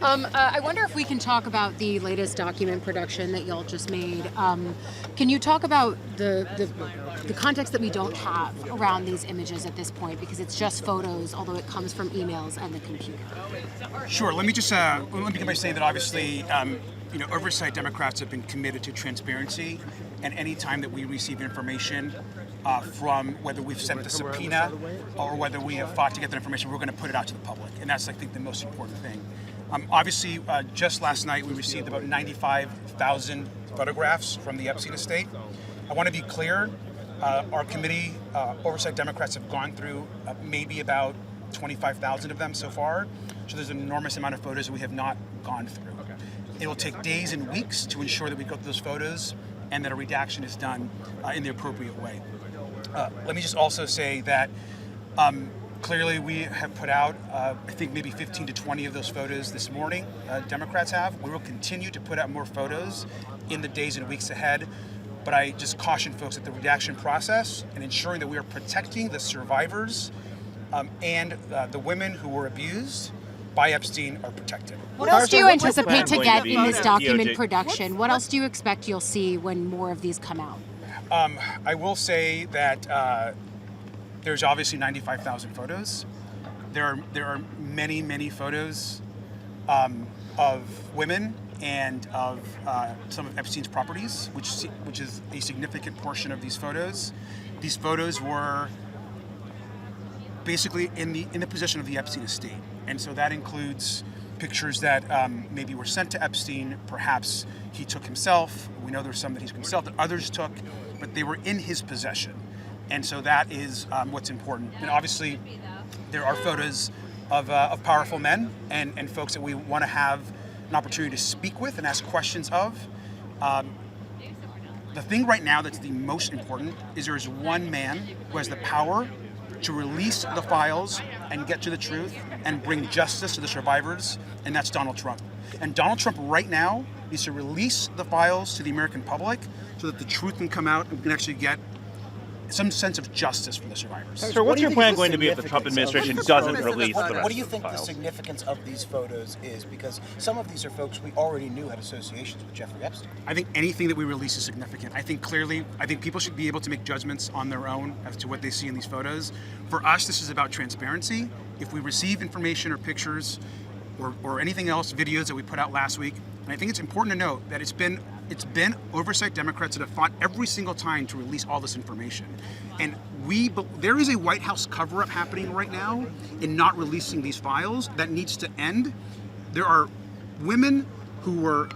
I wonder if we can talk about the latest document production that y'all just made. Can you talk about the context that we don't have around these images at this point, because it's just photos, although it comes from emails and the computer? Sure. Let me begin by saying that obviously, Oversight Democrats have been committed to transparency, and any time that we receive information from whether we've sent a subpoena or whether we have fought to get that information, we're going to put it out to the public, and that's, I think, the most important thing. Obviously, just last night we received about 95,000 photographs from the Epstein estate. I want to be clear, our committee, Oversight Democrats, have gone through maybe about 25,000 of them so far, so there's an enormous amount of photos that we have not gone through. It will take days and weeks to ensure that we go through those photos and that a redaction is done in the appropriate way. Let me just also say that clearly we have put out, I think maybe 15 to 20 of those photos this morning, Democrats have. We will continue to put out more photos in the days and weeks ahead, but I just caution folks that the redaction process and ensuring that we are protecting the survivors and the women who were abused by Epstein are protected. What else do you anticipate to get in this document production? What else do you expect you'll see when more of these come out? I will say that there's obviously 95,000 photos. There are many, many photos of women and of some of Epstein's properties, which is a significant portion of these photos. These photos were basically in the possession of the Epstein estate. And so that includes pictures that maybe were sent to Epstein, perhaps he took himself. We know there's some that he's himself that others took, but they were in his possession. And so that is what's important. And obviously, there are photos of powerful men and folks that we want to have an opportunity to speak with and ask questions of. The thing right now that's the most important is there is one man who has the power to release the files and get to the truth and bring justice to the survivors, and that's Donald Trump. And Donald Trump right now needs to release the files to the American public so that the truth can come out and we can actually get some sense of justice for the survivors. So what's your plan going to be if the Trump administration doesn't release the rest of the files? What do you think the significance of these photos is? Because some of these are folks we already knew had associations with Jeffrey Epstein. I think anything that we release is significant. I think people should be able to make judgments on their own as to what they see in these photos. For us, this is about transparency. If we receive information or pictures or anything else, videos that we put out last week, and I think it's important to note that it's been Oversight Democrats that have fought every single time to release all this information. And there is a White House cover-up happening right now in not releasing these files that needs to end. There are women who were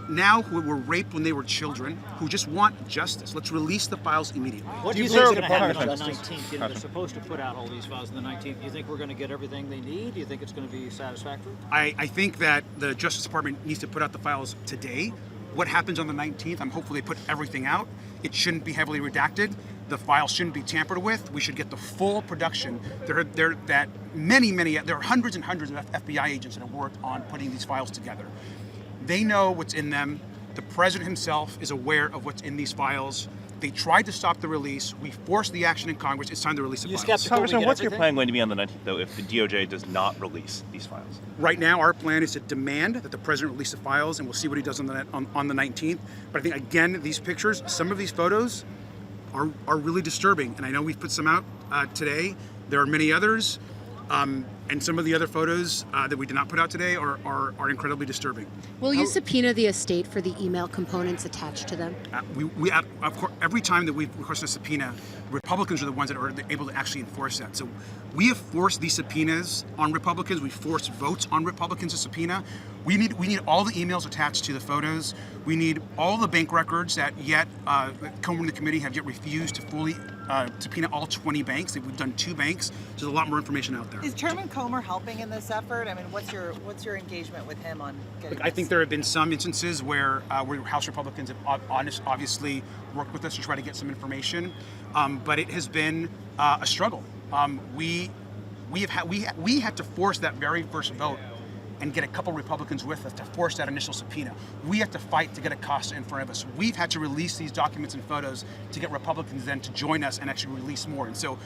raped when they were children, who just want justice. Let's release the files immediately. What do you think is going to happen on the 19th? They're supposed to put out all these files on the 19th. Do you think we're going to get everything they need? Do you think it's going to be satisfactory? I think that the Justice Department needs to put out the files today. What happens on the 19th, I'm hopeful they put everything out. It shouldn't be heavily redacted. The files shouldn't be tampered with. We should get the full production. There are hundreds and hundreds of FBI agents that have worked on putting these files together. They know what's in them. The president himself is aware of what's in these files. They tried to stop the release. We forced the action in Congress. It's time to release the files. Congressman, what's your plan going to be on the 19th, though, if the DOJ does not release these files? Right now, our plan is to demand that the president release the files, and we'll see what he does on the 19th. But I think, again, these pictures, some of these photos are really disturbing. And I know we've put some out today. There are many others. And some of the other photos that we did not put out today are incredibly disturbing. Will you subpoena the estate for the email components attached to them? Of course, every time that we've requested a subpoena, Republicans are the ones that are able to actually enforce that. So we have forced these subpoenas on Republicans. We forced votes on Republicans to subpoena. We need all the emails attached to the photos. We need all the bank records that Comer and the committee have yet refused to fully subpoena all 20 banks. We've done 2 banks. So there's a lot more information out there. Is Chairman Comer helping in this effort? I mean, what's your engagement with him on getting Look, I think there have been some instances where House Republicans have obviously worked with us to try to get some information, but it has been a struggle. We had to force that very first vote and get a couple Republicans with us to force that initial subpoena. We have to fight to get Acosta in front of us. We've had to release these documents and photos to get Republicans then to join us and actually release more. And so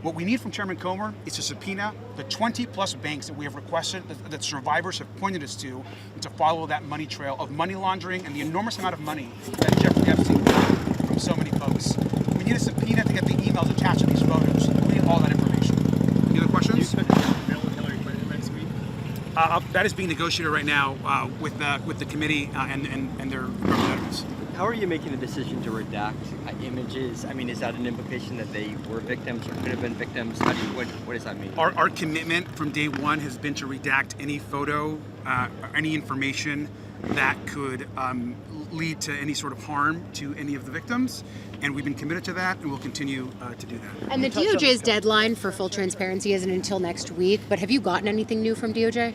What we need from Chairman Comer is to subpoena the 20-plus banks that we have requested, that survivors have pointed us to, and to follow that money trail of money laundering and the enormous amount of money that Jeffrey Epstein got from so many folks. We need a subpoena to get the emails attached to these photos. We need all that information. Any other questions? That is being negotiated right now with the committee and their representatives. How are you making the decision to redact images? I mean, is that an implication that they were victims or could have been victims? What does that mean? Our commitment from day one has been to redact any photo, any information that could lead to any sort of harm to any of the victims, and we've been committed to that, and we'll continue to do that. And the DOJ's deadline for full transparency isn't until next week, but have you gotten anything new from DOJ?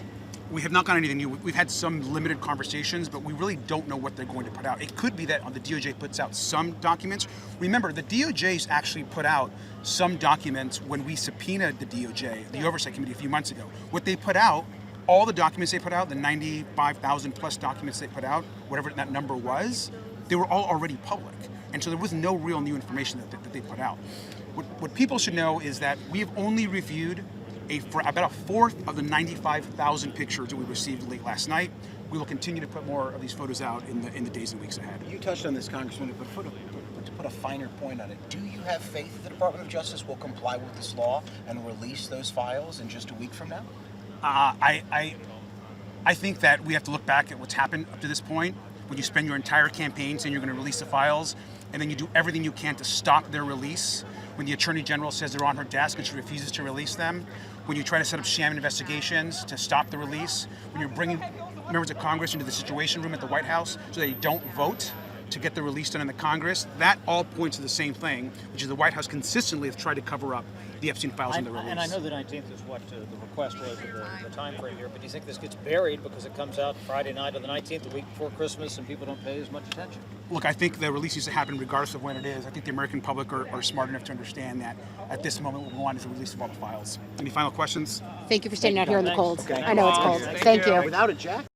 We have not got anything new. We've had some limited conversations, but we really don't know what they're going to put out. It could be that the DOJ puts out some documents. Remember, the DOJ's actually put out some documents when we subpoenaed the DOJ, the Oversight Committee, a few months ago. What they put out, all the documents they put out, the 95,000 plus documents they put out, whatever that number was, they were all already public. And so there was no real new information that they put out. What people should know is that we have only reviewed for about a fourth of the 95,000 pictures that we received late last night. We will continue to put more of these photos out in the days and weeks ahead. You touched on this, Congressman, but to put a finer point on it, do you have faith that the Department of Justice will comply with this law and release those files in just a week from now? I think that we have to look back at what's happened up to this point. When you spend your entire campaign saying you're going to release the files, and then you do everything you can to stop their release, when the Attorney General says they're on her desk and she refuses to release them, when you try to set up sham investigations to stop the release, when you're bringing members of Congress into the Situation Room at the White House so they don't vote to get the release done in the Congress, that all points to the same thing, which is the White House consistently has tried to cover up the Epstein files and the release. And I know the 19th is what the request was, the time frame here, but do you think this gets buried because it comes out Friday night on the 19th, the week before Christmas, and people don't pay as much attention? Look, I think the release needs to happen regardless of when it is. I think the American public are smart enough to understand that at this moment what we want is the release of all the files. Any final questions? Thank you for staying out here in the cold. I know it's cold. Thank you. Without a jacket.